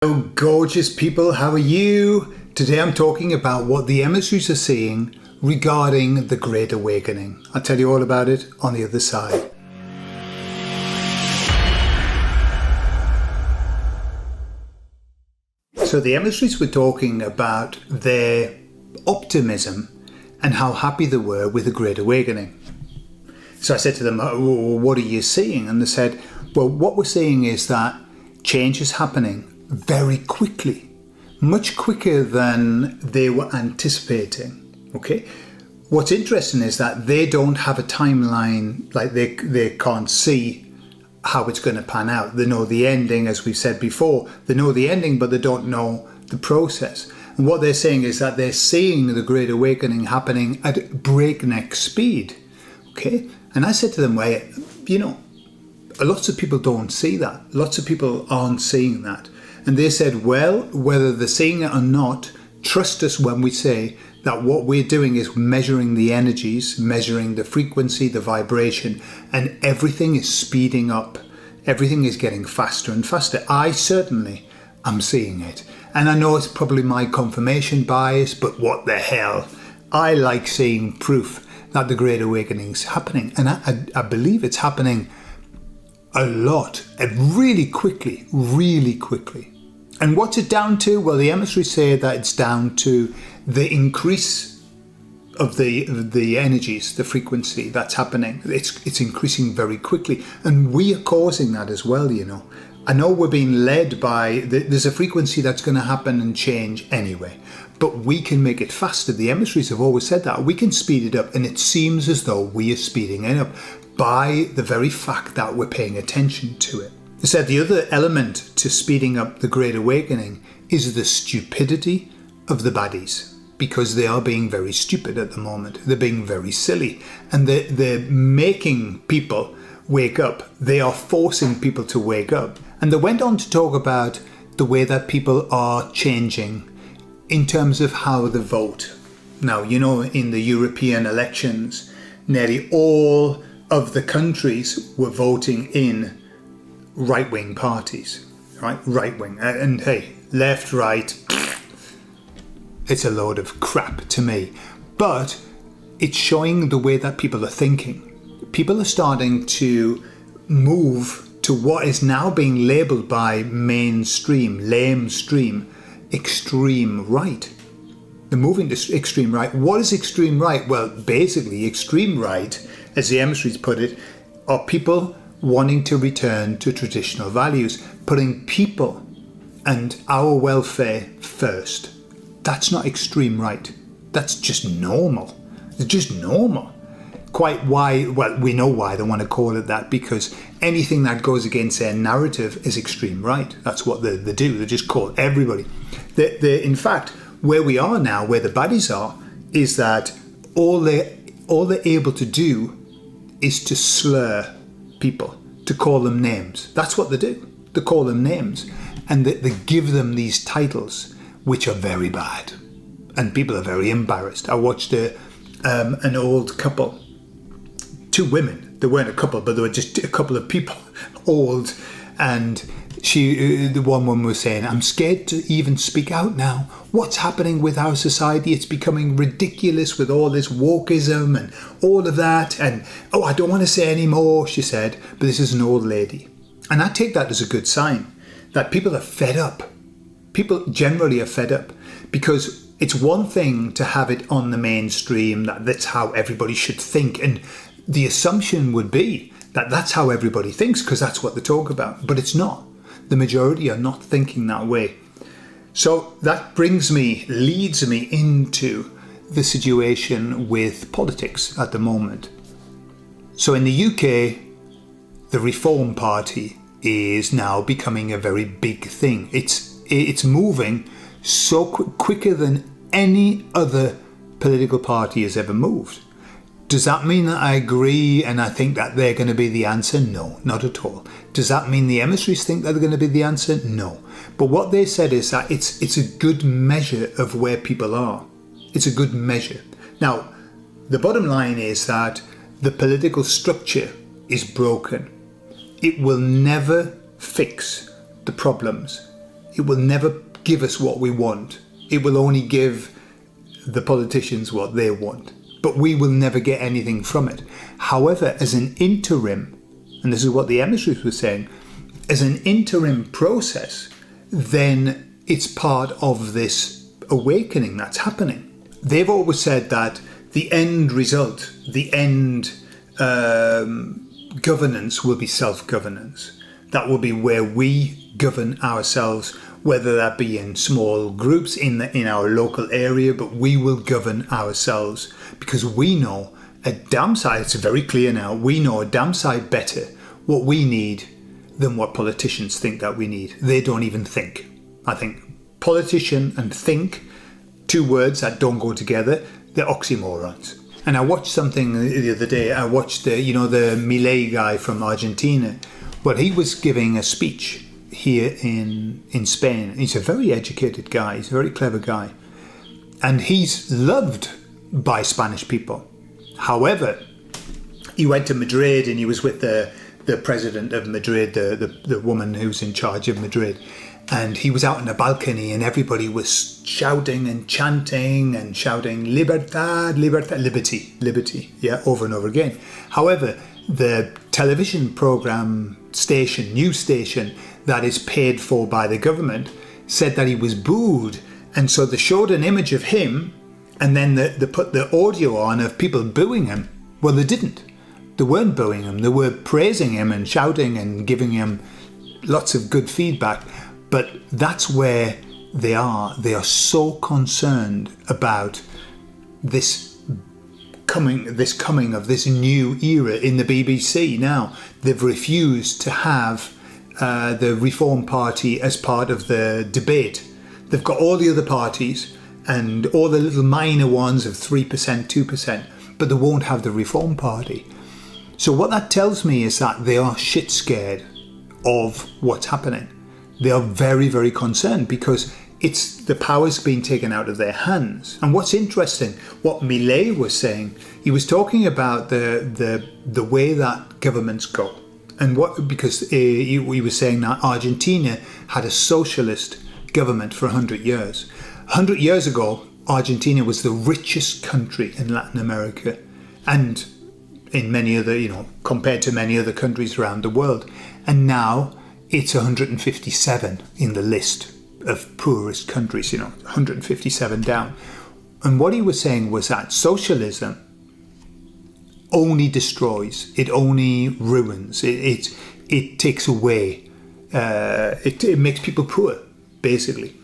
Hello, gorgeous people, how are you? Today I'm talking about what the emissaries are seeing regarding the Great Awakening. I'll tell you all about it on the other side. So the emissaries were talking about their optimism and how happy they were with the Great Awakening. So I said to them, what are you seeing? And they said, well, what we're seeing is that change is happening very quickly, much quicker than they were anticipating. Okay, what's interesting is that they don't have a timeline, like they can't see how it's going to pan out. They know the ending, as we've said before. They know the ending, but they don't know the process. And what they're saying is that they're seeing the Great Awakening happening at breakneck speed. Okay, and I said to them, well, lots of people don't see that. Lots of people aren't seeing that. And they said, well, whether they're seeing it or not, trust us when we say that what we're doing is measuring the energies, measuring the frequency, the vibration, and everything is speeding up. Everything is getting faster and faster. I certainly am seeing it. And I know it's probably my confirmation bias, but what the hell? I like seeing proof that the Great Awakening is happening. And I believe it's happening a lot, really quickly. And what's it down to? Well, the emissaries say that it's down to the increase of the energies, the frequency that's happening. It's increasing very quickly, and we are causing that as well. I know we're being led by there's a frequency that's going to happen and change anyway, but we can make it faster. The emissaries have always said that we can speed it up, and it seems as though we are speeding it up by the very fact that we're paying attention to it. They said the other element to speeding up the Great Awakening is the stupidity of the baddies, because they are being very stupid at the moment. They're being very silly, and they're making people wake up. They are forcing people to wake up. And they went on to talk about the way that people are changing in terms of how they vote. Now, in the European elections, nearly all of the countries were voting in right-wing parties, right-wing. And hey, left, right, it's a load of crap to me. But it's showing the way that people are thinking. People are starting to move to what is now being labelled by mainstream, lamestream, extreme right. They're moving to extreme right. What is extreme right? Well, basically, extreme right, as the emissaries put it, are people wanting to return to traditional values, putting people and our welfare first. That's not extreme right. That's just normal. It's just normal. Quite why, well, we know why they want to call it that, because anything that goes against their narrative is extreme right. That's what they do. They just call everybody. In fact, where we are now, where the baddies are, is that all they're able to do is to slur people, to call them names. That's what they do. They call them names, and they give them these titles, which are very bad, and people are very embarrassed. I watched an old couple, two women. They weren't a couple, but they were just a couple of people, old, and the one woman was saying, "I'm scared to even speak out now. What's happening with our society? It's becoming ridiculous with all this wokeism and all of that. And I don't want to say any more," she said. But this is an old lady. And I take that as a good sign, that people are fed up. People generally are fed up, because it's one thing to have it on the mainstream, that's how everybody should think. And the assumption would be that that's how everybody thinks, because that's what they talk about. But it's not. The majority are not thinking that way. So that leads me into the situation with politics at the moment. So in the UK, the Reform Party is now becoming a very big thing. It's moving so quicker than any other political party has ever moved. Does that mean that I agree and I think that they're going to be the answer? No, not at all. Does that mean the emissaries think that they're going to be the answer? No. But what they said is that it's a good measure of where people are. It's a good measure. Now, the bottom line is that the political structure is broken. It will never fix the problems. it will never give us what we want. It will only give the politicians what they want. But we will never get anything from it. However, as an interim, and this is what the emissaries were saying, as an interim process, then it's part of this awakening that's happening. They've always said that the end result, the end governance will be self-governance. That will be where we govern ourselves, whether that be in small groups in our local area, but we will govern ourselves because we know a damn sight, it's very clear now, we know a damn sight better what we need than what politicians think that we need. They don't even think. I think politician and think, two words that don't go together, they're oxymorons. And I watched something the other day. I watched the Milei guy from Argentina. Well, he was giving a speech here in Spain. He's a very educated guy. He's a very clever guy. And he's loved by Spanish people. However, he went to Madrid and he was with the president of Madrid, the woman who's in charge of Madrid. And he was out on a balcony and everybody was shouting and chanting and shouting libertad, libertad, liberty, yeah, over and over again. However, the television program station, news station that is paid for by the government said that he was booed. And so they showed an image of him and then they put the audio on of people booing him. Well, they didn't. They weren't booing him. They were praising him and shouting and giving him lots of good feedback. But that's where they are. They are so concerned about this coming of this new era in the BBC. Now, they've refused to have the Reform Party as part of the debate. They've got all the other parties and all the little minor ones of 3%, 2%, but they won't have the Reform Party. So what that tells me is that they are shit scared of what's happening. They are very, very concerned because it's the power's being taken out of their hands. And what's interesting, what Milei was saying, he was talking about the way that governments go. And because he was saying that Argentina had a socialist government for 100 years. 100 years ago, Argentina was the richest country in Latin America and in many other, compared to many other countries around the world. And now it's 157 in the list of poorest countries, 157 down. And what he was saying was that socialism only destroys, it only ruins, it takes away, it makes people poor, basically.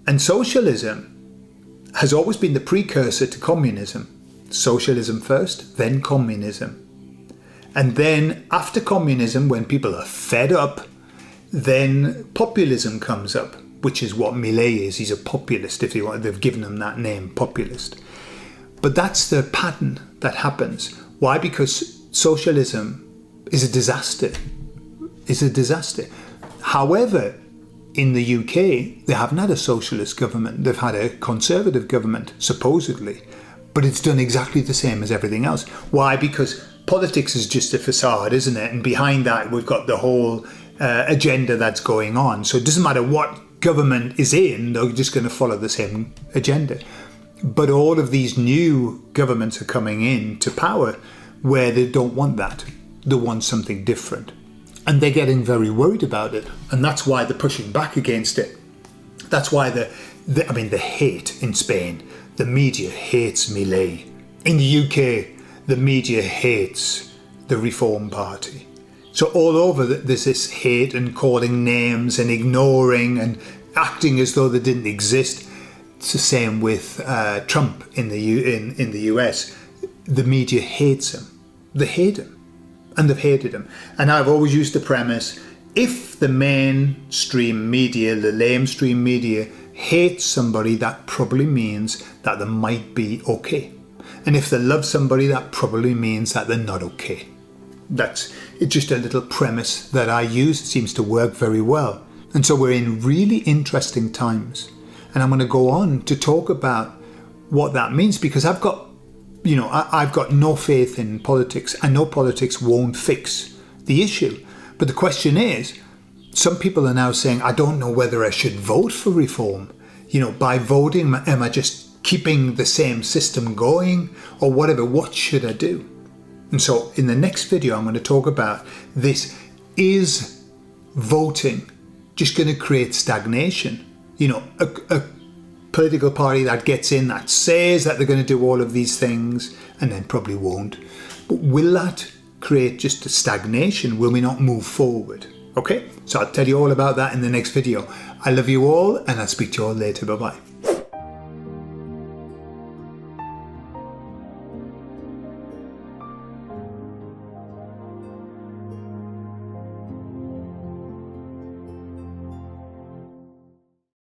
And socialism has always been the precursor to communism. Socialism first, then communism. And then after communism, when people are fed up, then populism comes up, which is what Milei is. He's a populist, if you want. They've given him that name, populist. But that's the pattern that happens. Why? Because socialism is a disaster. It's a disaster. However, in the UK, they haven't had a socialist government. They've had a conservative government, supposedly. But it's done exactly the same as everything else. Why? Because politics is just a facade, isn't it? And behind that, we've got the whole agenda that's going on. So it doesn't matter what government is in, they're just going to follow the same agenda. But all of these new governments are coming in to power where they don't want that. They want something different. And they're getting very worried about it. And that's why they're pushing back against it. That's why the hate in Spain. The media hates Milei. In the UK, the media hates the Reform Party. So all over there's this hate and calling names and ignoring and acting as though they didn't exist. It's the same with Trump in the US. The media hates him. They hate him. And they've hated him. And I've always used the premise, if the mainstream media, the lamestream media, hates somebody, that probably means that they might be okay. And if they love somebody, that probably means that they're not okay. It's just a little premise that I use. It seems to work very well. And so we're in really interesting times. And I'm going to go on to talk about what that means, because I've got no faith in politics. I know politics won't fix the issue. But the question is, Some people are now saying, I don't know whether I should vote for reform. You know, by voting, am I just keeping the same system going or whatever? What should I do? And so in the next video, I'm going to talk about this. Is voting just going to create stagnation? You know, a political party that gets in, that says that they're going to do all of these things and then probably won't. But will that create just a stagnation? Will we not move forward? Okay, so I'll tell you all about that in the next video. I love you all and I'll speak to you all later. Bye-bye.